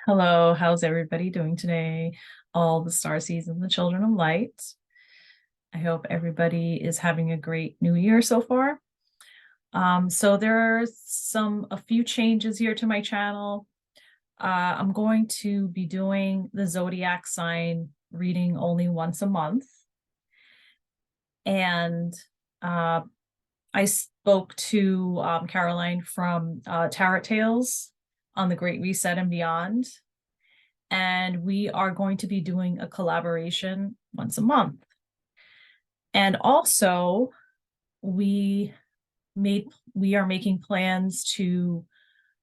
Hello, how's everybody doing today? All the star seeds and the children of light. I hope everybody is having a great new year so far. So there are a few changes here to my channel. I'm going to be doing the zodiac sign reading only once a month. And I spoke to Caroline from Tarot Tales on the Great Reset and Beyond. And we are going to be doing a collaboration once a month. And also, we are making plans to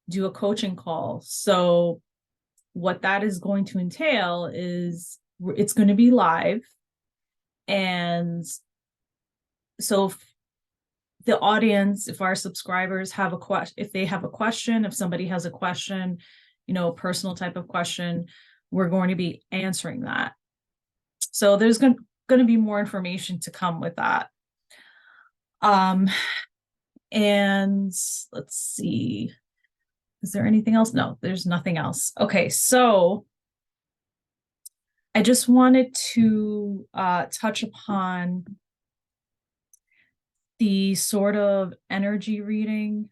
do a coaching call. So what that is going to entail is it's going to be live. And so if the audience, if our subscribers have a question, if they have a question, if somebody has a question, a personal type of question, we're going to be answering that. So there's going to be more information to come with that. And let's see, is there anything else? No, there's nothing else. Okay, so I just wanted to touch upon the sort of energy reading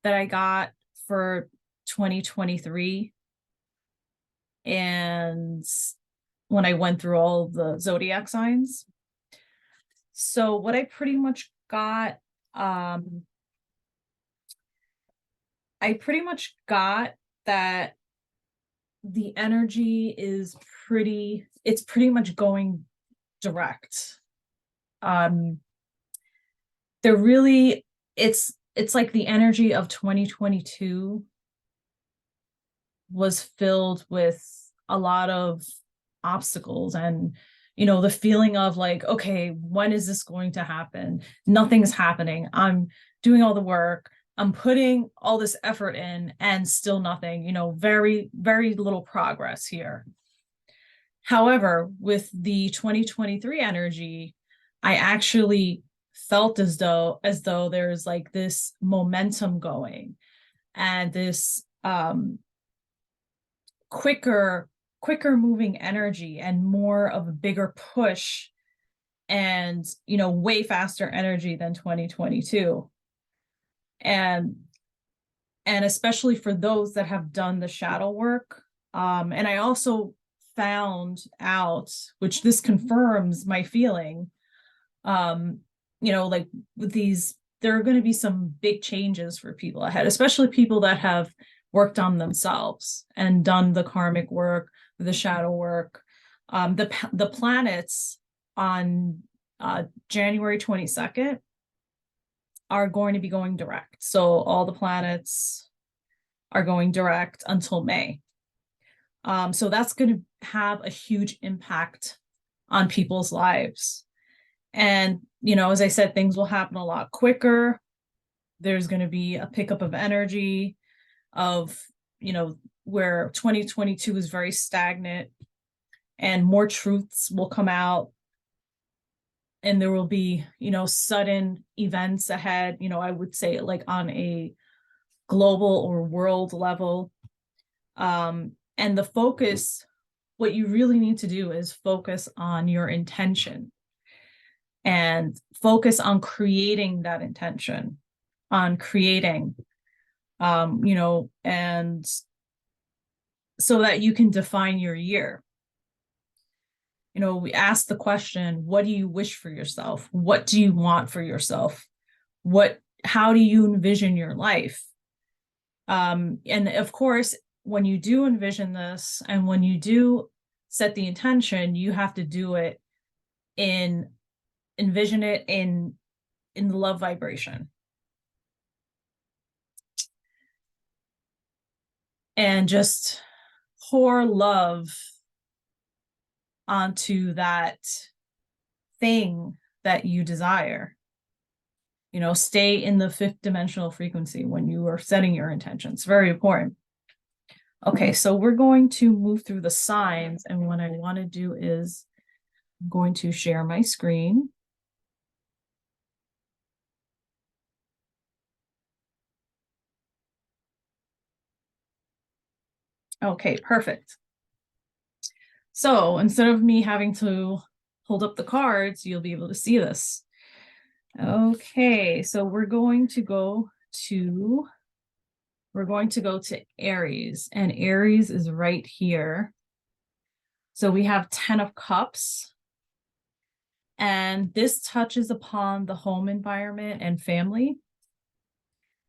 that I got for 2023. And when I went through all the zodiac signs. So what I pretty much got, I pretty much got that the energy is it's pretty much going direct. They're really, it's like the energy of 2022 was filled with a lot of obstacles and the feeling of like, okay, when is this going to happen? Nothing's happening. I'm doing all the work, I'm putting all this effort in, and still nothing, very, very little progress here. However, with the 2023 energy, I actually felt as though there's like this momentum going and this quicker moving energy and more of a bigger push and way faster energy than 2022. And especially for those that have done the shadow work. And I also found out, which this confirms my feeling, like with these, there are going to be some big changes for people ahead, especially people that have worked on themselves and done the karmic work, the shadow work. The planets on January 22nd are going to be going direct. So all the planets are going direct until May. So that's going to have a huge impact on people's lives. And, as I said, things will happen a lot quicker. There's going to be a pickup of energy of, where 2022 is very stagnant, and more truths will come out. And there will be, sudden events ahead, I would say like on a global or world level. And the focus, what you really need to do is focus on your intention and focus on creating that intention, on creating, and so that you can define your year. We ask the question, what do you wish for yourself? What do you want for yourself? How do you envision your life? And of course, when you do envision this and when you do set the intention, you have to do it envision it in the love vibration. And just pour love onto that thing that you desire. Stay in the fifth dimensional frequency when you are setting your intentions. Very important. Okay, so we're going to move through the signs, and what I want to do is I'm going to share my screen. Okay, perfect. So instead of me having to hold up the cards, you'll be able to see this. Okay, so we're going to go to Aries, and Aries is right here. So we have 10 of Cups, and this touches upon the home environment and family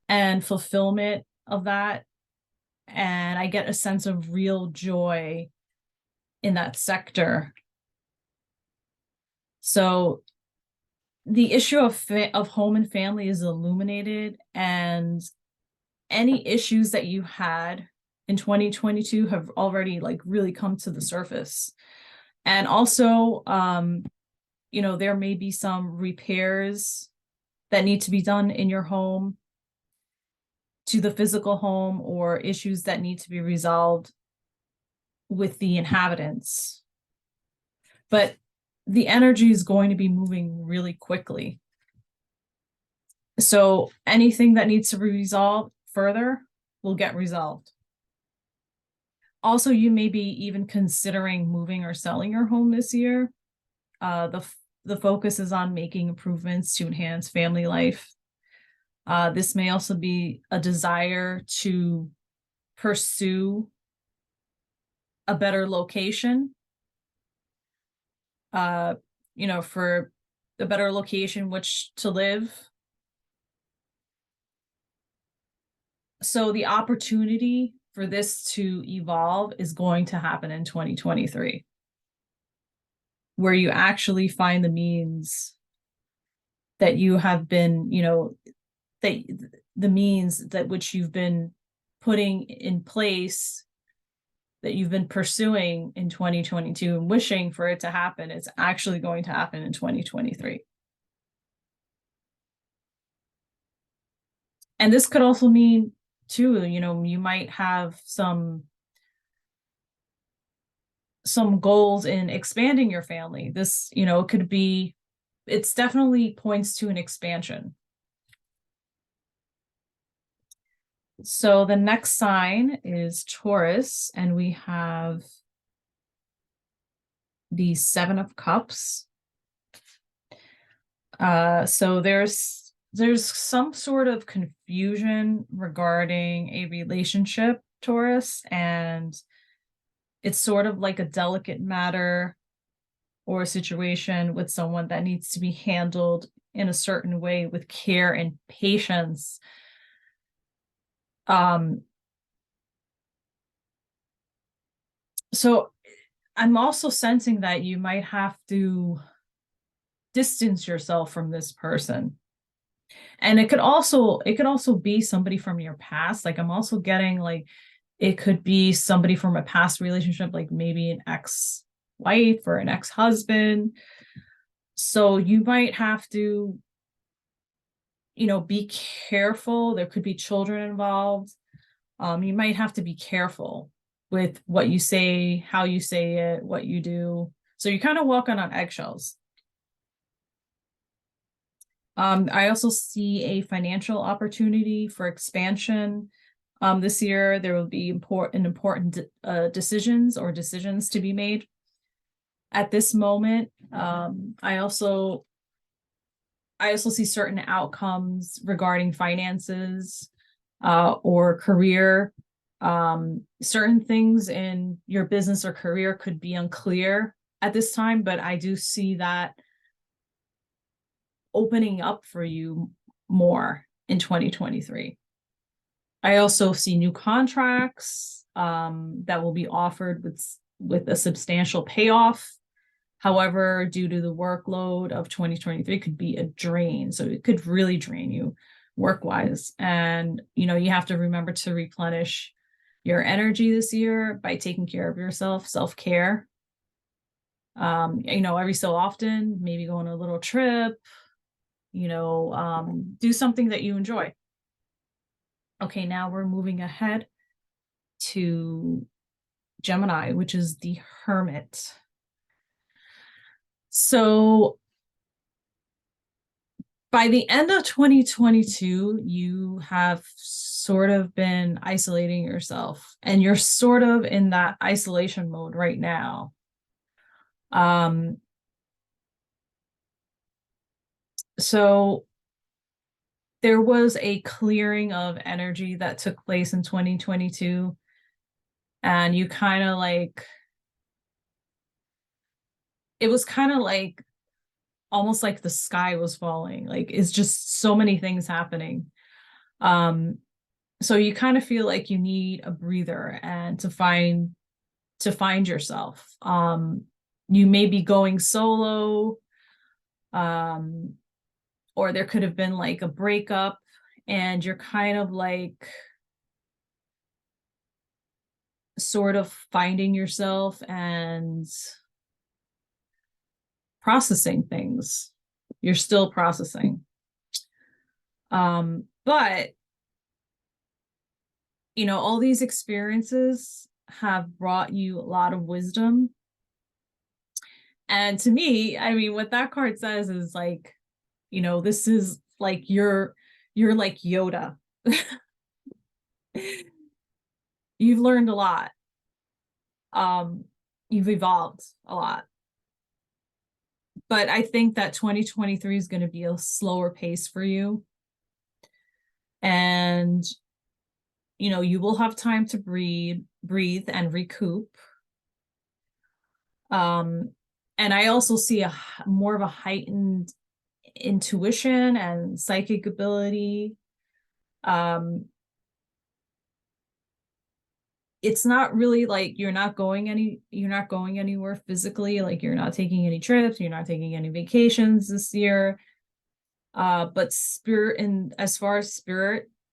and fulfillment of that. And I get a sense of real joy in that sector. So the issue of home and family is illuminated, and any issues that you had in 2022 have already like really come to the surface. And also, there may be some repairs that need to be done in your home to the physical home, or issues that need to be resolved with the inhabitants. But the energy is going to be moving really quickly. So anything that needs to be resolved further will get resolved. Also, you may be even considering moving or selling your home this year. The focus is on making improvements to enhance family life. This may also be a desire to pursue a better location, for a better location which to live. So the opportunity for this to evolve is going to happen in 2023, where you actually find the means that you have been, that the means that which you've been putting in place, that you've been pursuing in 2022 and wishing for it to happen, it's actually going to happen in 2023. And this could also mean too, you might have some goals in expanding your family. This, it's definitely points to an expansion. So the next sign is Taurus, and we have the 7 of Cups. So there's some sort of confusion regarding a relationship, Taurus, and it's sort of like a delicate matter or a situation with someone that needs to be handled in a certain way with care and patience. So I'm also sensing that you might have to distance yourself from this person. And it could also be somebody from your past. Like I'm also getting like it could be somebody from a past relationship, like maybe an ex-wife or an ex-husband. So you might have to, be careful. There could be children involved. You might have to be careful with what you say, how you say it, what you do. So you're kind of walking on eggshells. I also see a financial opportunity for expansion. This year, there will be important decisions to be made. At this moment, I also see certain outcomes regarding finances or career. Certain things in your business or career could be unclear at this time, but I do see that opening up for you more in 2023. I also see new contracts that will be offered with a substantial payoff. However, due to the workload of 2023, could be a drain. So it could really drain you work-wise. And, you have to remember to replenish your energy this year by taking care of yourself, self-care. Every so often, maybe go on a little trip, do something that you enjoy. Okay, now we're moving ahead to Gemini, which is the Hermit. So by the end of 2022, you have sort of been isolating yourself, and you're sort of in that isolation mode right now. So there was a clearing of energy that took place in 2022, and you kind of like, it was kind of like almost like the sky was falling. Like it's just so many things happening. So you kind of feel like you need a breather and to find yourself. You may be going solo, um, or there could have been like a breakup, and you're kind of like sort of finding yourself and processing things. You're still processing. But you know, all these experiences have brought you a lot of wisdom. And to me, I mean, what that card says is like, you know, this is like you're like Yoda. You've learned a lot. You've evolved a lot. But I think that 2023 is going to be a slower pace for you. And you know, you will have time to breathe and recoup. And I also see a more of a heightened intuition and psychic ability. It's not really like you're not going anywhere physically, like you're not taking any trips, you're not taking any vacations this year. But spirit, and as far as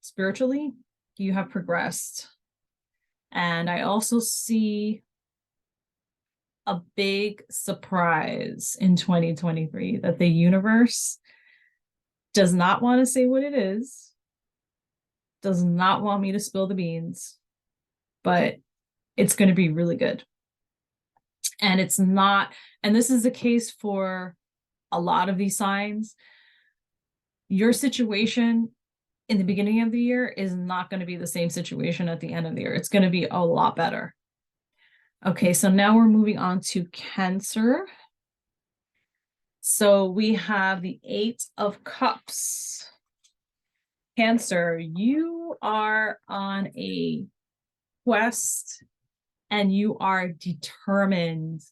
spiritually, you have progressed. And I also see a big surprise in 2023 that the universe does not want to say what it is, does not want me to spill the beans, but it's going to be really good. And it's not, and this is the case for a lot of these signs. Your situation in the beginning of the year is not going to be the same situation at the end of the year. It's going to be a lot better. Okay, so now we're moving on to Cancer. So we have the Eight of Cups. Cancer, you are on a quest and you are determined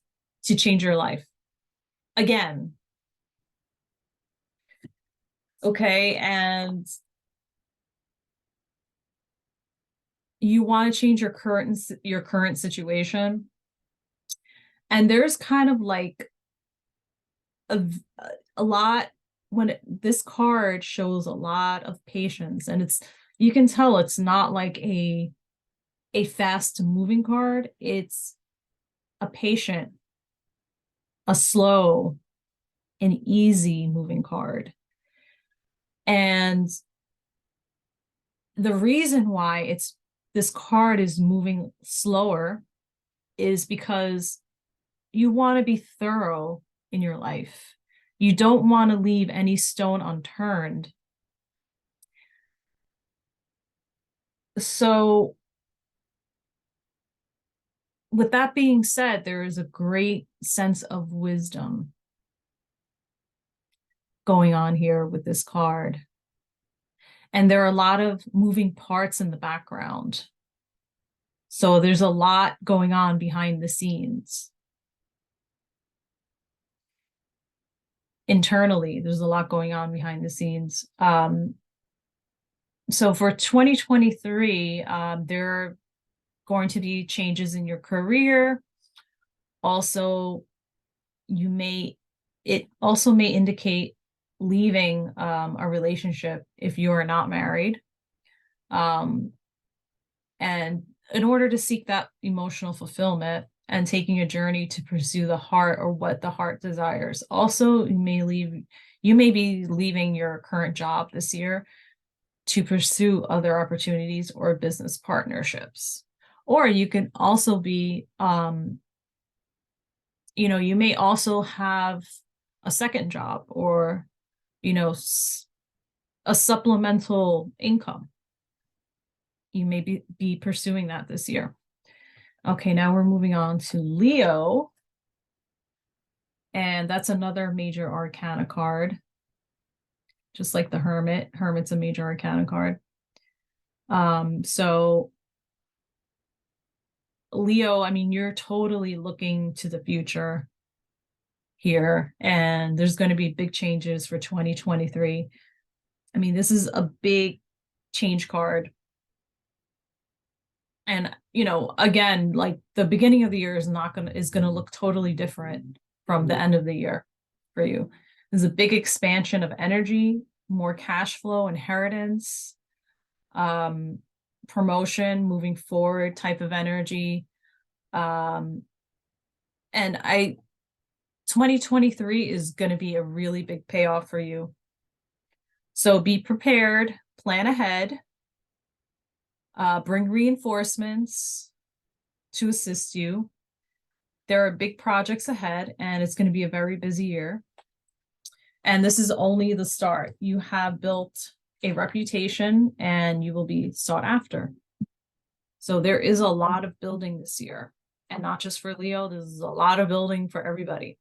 to change your life again. Okay, and you want to change your current situation. And there's kind of like a lot when this card shows a lot of patience, and it's, you can tell it's not like a fast moving card. It's a patient, a slow, an easy moving card. And the reason why this card is moving slower is because you want to be thorough in your life. You don't want to leave any stone unturned. So with that being said, there is a great sense of wisdom going on here with this card. And there are a lot of moving parts in the background. So there's a lot going on behind the scenes. Internally, there's a lot going on behind the scenes. So for 2023, there are going to be changes in your career. Also, it also may indicate leaving a relationship if you are not married. And in order to seek that emotional fulfillment and taking a journey to pursue the heart or what the heart desires. Also, you may be leaving your current job this year to pursue other opportunities or business partnerships. Or you can also be, you know, you may also have a second job or, you know, a supplemental income. you may be pursuing that this year. Okay, now we're moving on to Leo. And that's another major arcana card. Just like the Hermit. Hermit's a major arcana card. So Leo, I mean, you're totally looking to the future here, and there's going to be big changes for 2023. I mean, this is a big change card. And, you know, again, like the beginning of the year is going to look totally different from the end of the year for you. There's a big expansion of energy, more cash flow, inheritance, promotion, moving forward type of energy. And 2023 is going to be a really big payoff for you. So be prepared, plan ahead, bring reinforcements to assist you. There are big projects ahead, and it's going to be a very busy year. And this is only the start. You have built a reputation, and you will be sought after. So there is a lot of building this year, and not just for Leo. There's a lot of building for everybody.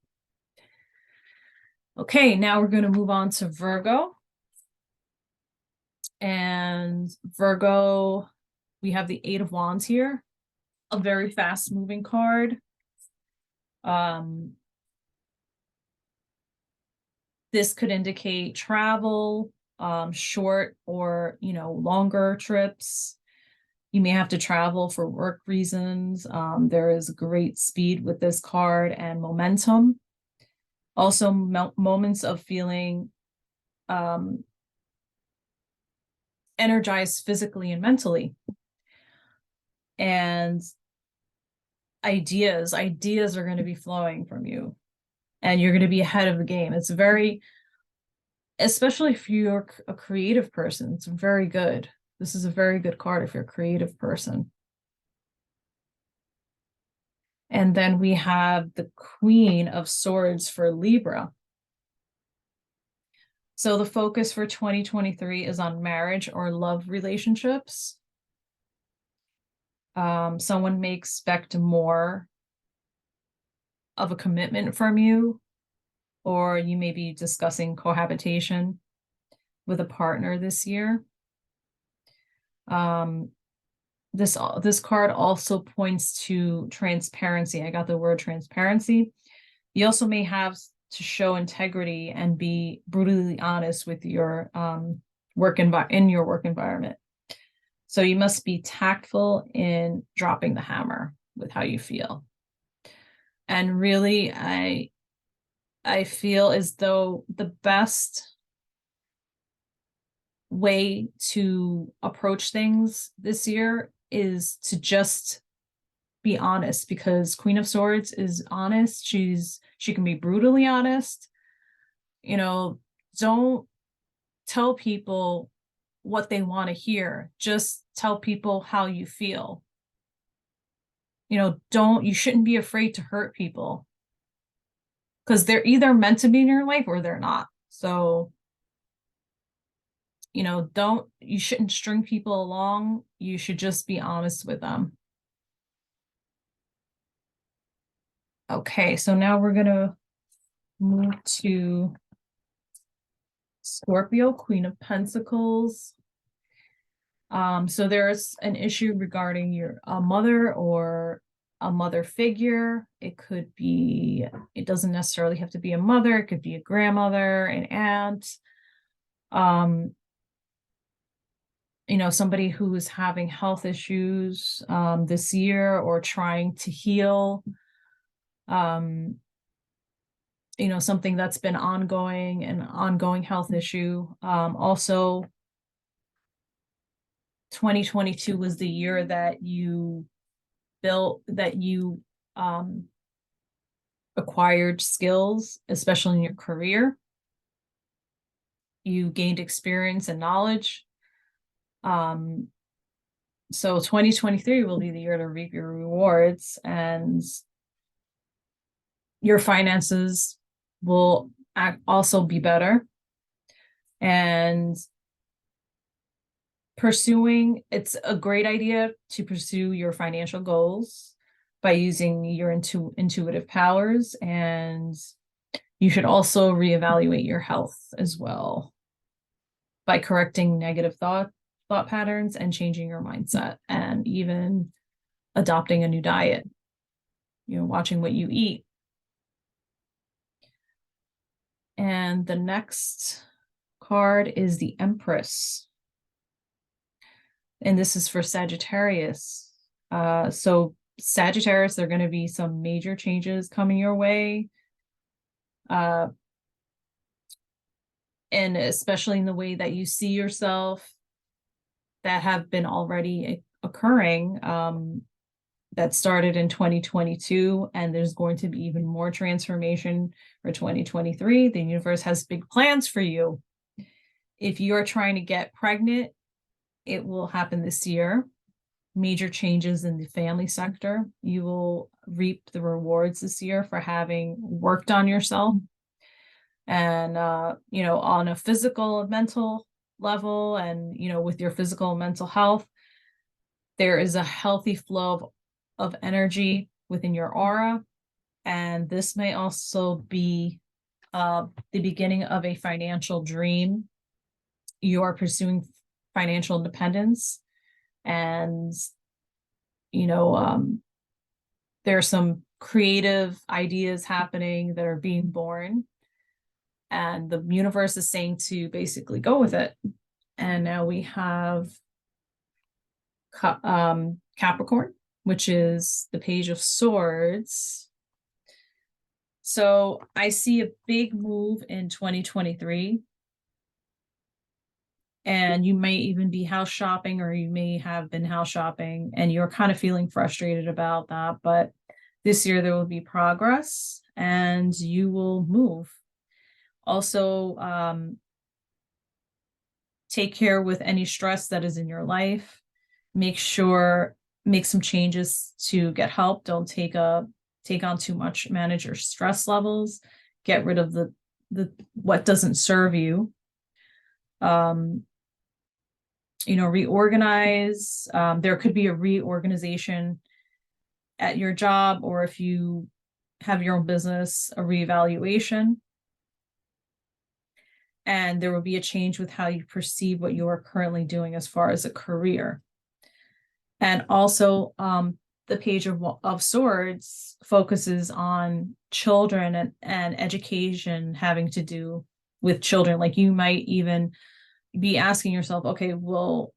Okay, now we're going to move on to Virgo. And Virgo, we have the Eight of Wands here, a very fast moving card. This could indicate travel, short or, you know, longer trips. You may have to travel for work reasons. There is great speed with this card and momentum. Also, moments of feeling energized physically and mentally. And ideas are going to be flowing from you, and you're going to be ahead of the game. It's very, especially if you're a creative person, it's very good. This is a very good card if you're a creative person. And then we have the Queen of Swords for Libra. So the focus for 2023 is on marriage or love relationships. Someone may expect more of a commitment from you, or you may be discussing cohabitation with a partner this year. This card also points to transparency. I got the word transparency. You also may have to show integrity and be brutally honest with your work environment. So you must be tactful in dropping the hammer with how you feel. And really, I feel as though the best way to approach things this year is to just be honest, because Queen of Swords is honest. She can be brutally honest. You know, don't tell people what they want to hear. Just tell people how you feel. You know, you shouldn't be afraid to hurt people, because they're either meant to be in your life or they're not. So, you know, you shouldn't string people along. You should just be honest with them. Okay, so now we're going to move to Scorpio, Queen of Pentacles. So there's an issue regarding a mother or a mother figure. It doesn't necessarily have to be a mother. It could be a grandmother, an aunt. You know, somebody who is having health issues this year or trying to heal. You know, something that's been an ongoing health issue. Also, 2022 was the year that you acquired skills, especially in your career. You gained experience and knowledge. So 2023 will be the year to reap your rewards, and your finances will also be better. And it's a great idea to pursue your financial goals by using your intuitive powers, and you should also reevaluate your health as well by correcting negative thought patterns and changing your mindset, and even adopting a new diet, watching what you eat. And the next card is the Empress. And this is for Sagittarius. So Sagittarius, there are going to be some major changes coming your way. And especially in the way that you see yourself, that have been already occurring, that started in 2022, and there's going to be even more transformation for 2023. The universe has big plans for you. If you're trying to get pregnant, it will happen this year. Major changes in the family sector. You will reap the rewards this year for having worked on yourself. And, on a physical and mental level, and, with your physical and mental health, there is a healthy flow of energy within your aura. And this may also be the beginning of a financial dream. You are pursuing financial independence, and, there are some creative ideas happening that are being born, and the universe is saying to basically go with it. And now we have Capricorn, which is the Page of Swords. So I see a big move in 2023. And you may even be house shopping, or you may have been house shopping, and you're kind of feeling frustrated about that. But this year there will be progress, and you will move. Also, take care with any stress that is in your life. Make some changes to get help. Don't take on too much. Manage your stress levels. Get rid of the what doesn't serve you. Reorganize. There could be a reorganization at your job, or if you have your own business, a reevaluation. And there will be a change with how you perceive what you are currently doing as far as a career. And also, the Page of Swords focuses on children and education having to do with children. Like, you might even be asking yourself, okay, well,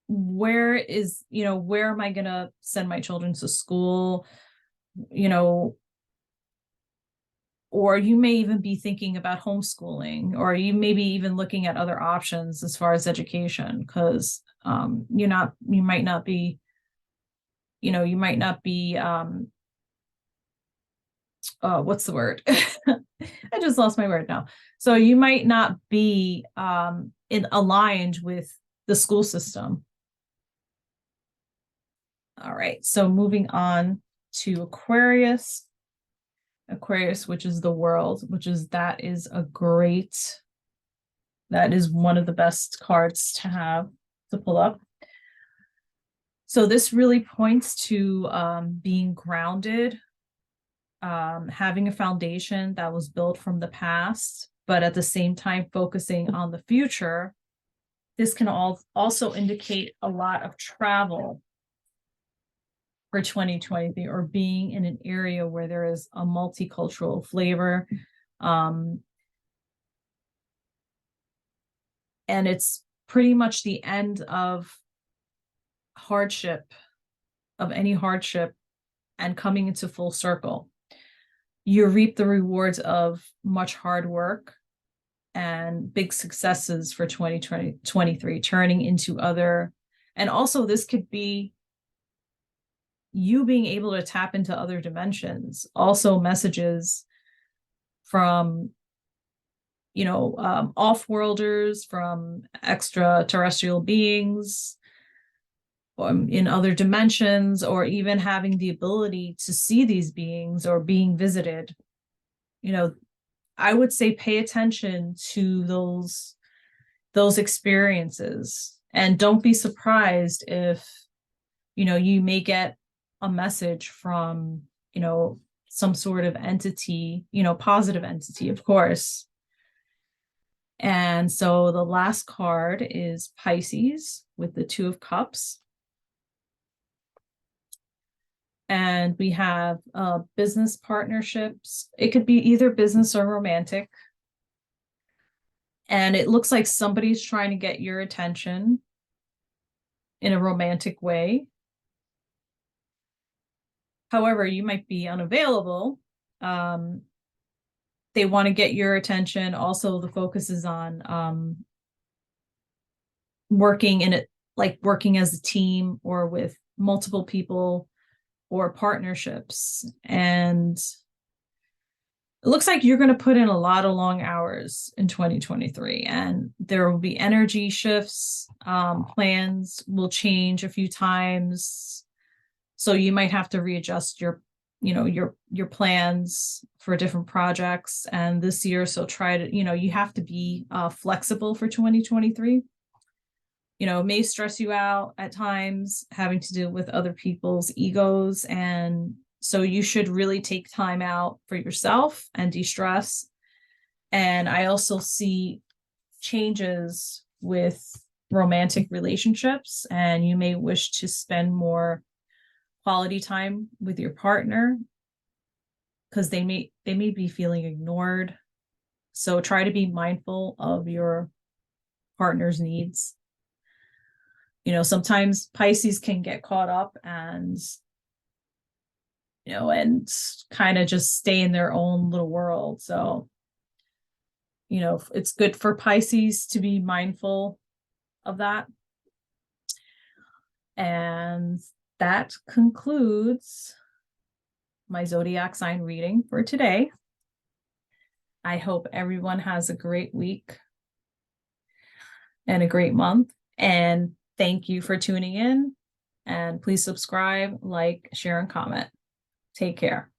where am I going to send my children to school? Or you may even be thinking about homeschooling, or you may be even looking at other options as far as education, because you might not be what's the word? I just lost my word now. So you might not be aligned with the school system. All right, so moving on to Aquarius, which is the World, that is one of the best cards to have to pull up. So this really points to being grounded, having a foundation that was built from the past, but at the same time focusing on the future. This can also indicate a lot of travel for 2023, or being in an area where there is a multicultural flavor. And it's pretty much the end of any hardship, and coming into full circle. You reap the rewards of much hard work and big successes for 2023, turning into other. And also, this could be you being able to tap into other dimensions. Also, messages from off-worlders, from extraterrestrial beings, in other dimensions, or even having the ability to see these beings or being visited. I would say pay attention to those those experiences. And don't be surprised if, you may get a message from, some sort of entity, positive entity, of course. And so the last card is Pisces with the Two of Cups. And we have business partnerships. It could be either business or romantic. And it looks like somebody's trying to get your attention in a romantic way. However, you might be unavailable. They want to get your attention. Also, the focus is on working in it, like working as a team or with multiple people or partnerships. And it looks like you're going to put in a lot of long hours in 2023, and there will be energy shifts. Plans will change a few times. So you might have to readjust your plans for different projects and this year. So try to, you have to be flexible for 2023. It may stress you out at times, having to deal with other people's egos. And so you should really take time out for yourself and de-stress. And I also see changes with romantic relationships, and you may wish to spend more quality time with your partner because they may be feeling ignored. So try to be mindful of your partner's needs. Sometimes Pisces can get caught up and kind of just stay in their own little world. So it's good for Pisces to be mindful of that. And that concludes my zodiac sign reading for today. I hope everyone has a great week and a great month. And thank you for tuning in. And please subscribe, like, share, and comment. Take care.